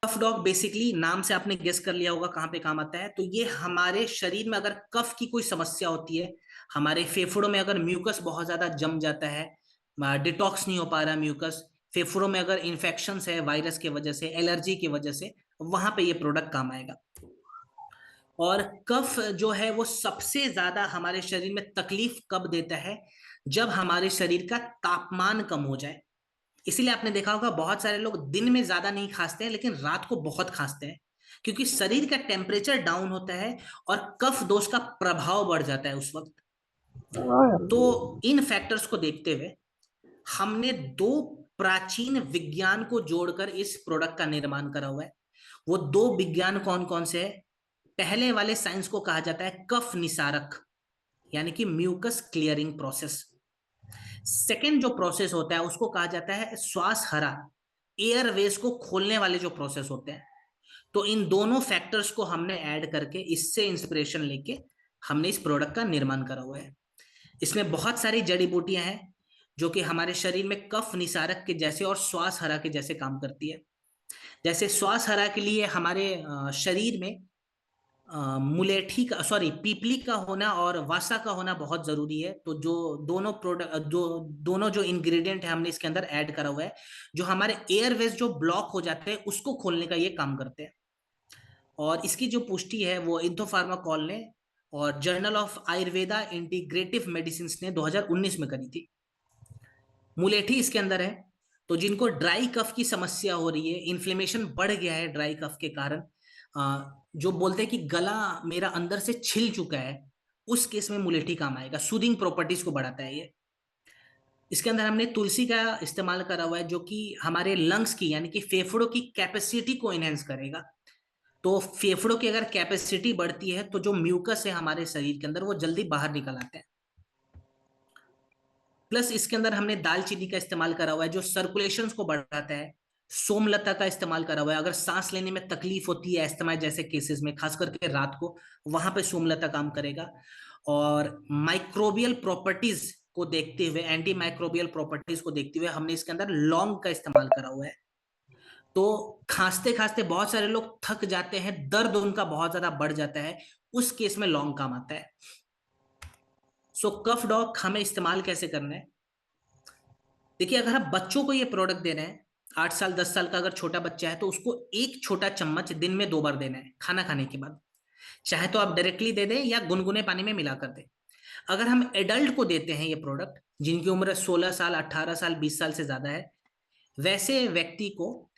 कफ dog basically नाम से आपने गेस कर लिया होगा कहाँ पे काम आता है। तो ये हमारे शरीर में अगर कफ की कोई समस्या होती है, हमारे फेफड़ों में अगर म्यूकस बहुत ज्यादा जम जाता है, डिटॉक्स नहीं हो पा रहा म्यूकस, फेफड़ों में अगर इन्फेक्शन है वायरस की वजह से, एलर्जी की वजह से, वहां पे ये प्रोडक्ट काम आएगा। और कफ जो है वो सबसे ज्यादा हमारे शरीर में तकलीफ कब देता है, जब हमारे शरीर का तापमान कम हो जाए। इसीलिए आपने देखा होगा बहुत सारे लोग दिन में ज्यादा नहीं खांसते हैं लेकिन रात को बहुत खांसते हैं, क्योंकि शरीर का टेम्परेचर डाउन होता है और कफ दोष का प्रभाव बढ़ जाता है उस वक्त। हाँ यार। तो इन फैक्टर्स को देखते हुए हमने दो प्राचीन विज्ञान को जोड़कर इस प्रोडक्ट का निर्माण करा हुआ है। वो दो विज्ञान कौन कौन से है? पहले वाले साइंस को कहा जाता है कफ निसारक, यानी कि म्यूकस क्लियरिंग प्रोसेस। सेकेंड जो प्रोसेस होता है उसको कहा जाता है श्वास हरा, एयरवेज को खोलने वाले जो प्रोसेस होते हैं। तो इन दोनों फैक्टर्स को हमने ऐड करके, इससे इंस्पिरेशन लेके हमने इस प्रोडक्ट का निर्माण करा हुआ है। इसमें बहुत सारी जड़ी बूटियां हैं जो कि हमारे शरीर में कफ निसारक के जैसे और श्वास हरा के जैसे काम करती है। जैसे श्वास हरा के लिए हमारे शरीर में मुलेठी का, सॉरी, पीपली का होना और वासा का होना बहुत जरूरी है। तो जो दोनों जो इंग्रेडिएंट है हमने इसके अंदर ऐड करा हुआ है, जो हमारे एयरवेज जो ब्लॉक हो जाते हैं उसको खोलने का ये काम करते हैं। और इसकी जो पुष्टि है वो इंथोफार्माकोल ने और journal of Ayurveda integrative medicine ने 2019 में करी थी। मुलेठी इसके अंदर है। तो जिनको ड्राई कफ की समस्या हो रही है, इन्फ्लेमेशन बढ़ गया है ड्राई कफ के कारण, जो बोलते हैं कि गला मेरा अंदर से छिल चुका है, उस केस में मुलेठी काम आएगा। सूदिंग प्रॉपर्टीज को बढ़ाता है ये। इसके अंदर हमने तुलसी का इस्तेमाल करा हुआ है जो कि हमारे लंग्स की, यानी कि फेफड़ों की कैपेसिटी को इनहेंस करेगा। तो फेफड़ों की अगर कैपेसिटी बढ़ती है तो जो म्यूकस है हमारे शरीर के अंदर वो जल्दी बाहर निकल आते हैं। प्लस इसके अंदर हमने दालचीनी का इस्तेमाल करा हुआ है जो सर्कुलेशन को बढ़ाता है। सोमलता का इस्तेमाल करा हुआ है, अगर सांस लेने में तकलीफ होती है अस्थमा जैसे केसेस में, खास करके रात को, वहां पे सोमलता काम करेगा। और माइक्रोबियल प्रॉपर्टीज को देखते हुए, एंटी माइक्रोबियल प्रॉपर्टीज को देखते हुए हमने इसके अंदर लौंग का इस्तेमाल करा हुआ है। तो खांसते खांसते बहुत सारे लोग थक जाते हैं, दर्द उनका बहुत ज्यादा बढ़ जाता है, उस केस में लौंग काम आता है। सो कफ डॉग हमें इस्तेमाल कैसे करना है? देखिए, अगर आप बच्चों को ये प्रोडक्ट दे रहे हैं, 8 साल 10 साल का अगर छोटा बच्चा है तो उसको एक छोटा चम्मच दिन में 2 बार देना है खाना खाने के बाद। चाहे तो आप डायरेक्टली दे दें या गुनगुने पानी में मिलाकर दें। अगर हम एडल्ट को देते हैं ये प्रोडक्ट, जिनकी उम्र 16 साल 18 साल 20 साल से ज्यादा है, वैसे व्यक्ति को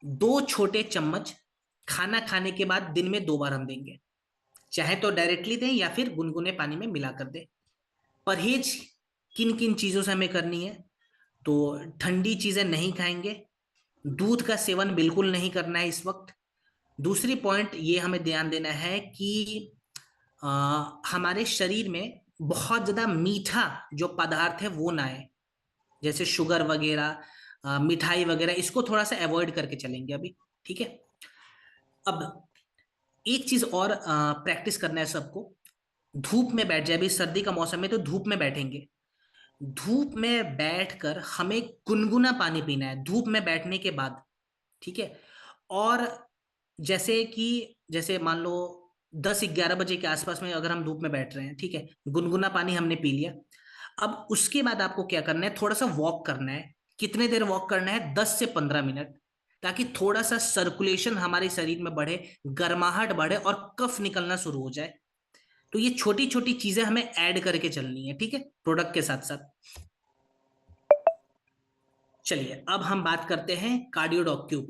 2 छोटे चम्मच खाना खाने के बाद दिन में 2 बार हम देंगे। चाहे तो डायरेक्टली दें या फिर गुनगुने पानी में मिलाकर दें। परहेज किन किन चीजों से हमें करनी है? तो ठंडी चीजें नहीं खाएंगे, दूध का सेवन बिल्कुल नहीं करना है इस वक्त। दूसरी पॉइंट ये हमें ध्यान देना है कि हमारे शरीर में बहुत ज्यादा मीठा जो पदार्थ है वो ना आए, जैसे शुगर वगैरह, मिठाई वगैरह, इसको थोड़ा सा अवॉइड करके चलेंगे अभी। ठीक है। अब एक चीज और प्रैक्टिस करना है सबको। धूप में बैठ जाए, अभी सर्दी का मौसम है तो धूप में बैठेंगे। धूप में बैठकर हमें गुनगुना पानी पीना है धूप में बैठने के बाद। ठीक है। और जैसे मान लो 10 11 बजे के आसपास में अगर हम धूप में बैठ रहे हैं, ठीक है, गुनगुना पानी हमने पी लिया। अब उसके बाद आपको क्या करना है? थोड़ा सा वॉक करना है। कितने देर वॉक करना है? 10 से 15 मिनट, ताकि थोड़ा सा सर्कुलेशन हमारे शरीर में बढ़े, गर्माहट बढ़े और कफ निकलना शुरू हो जाए। तो ये छोटी छोटी चीजें हमें ऐड करके चलनी है, ठीक है, प्रोडक्ट के साथ साथ। चलिए अब हम बात करते हैं कार्डियोडॉक के ऊपर।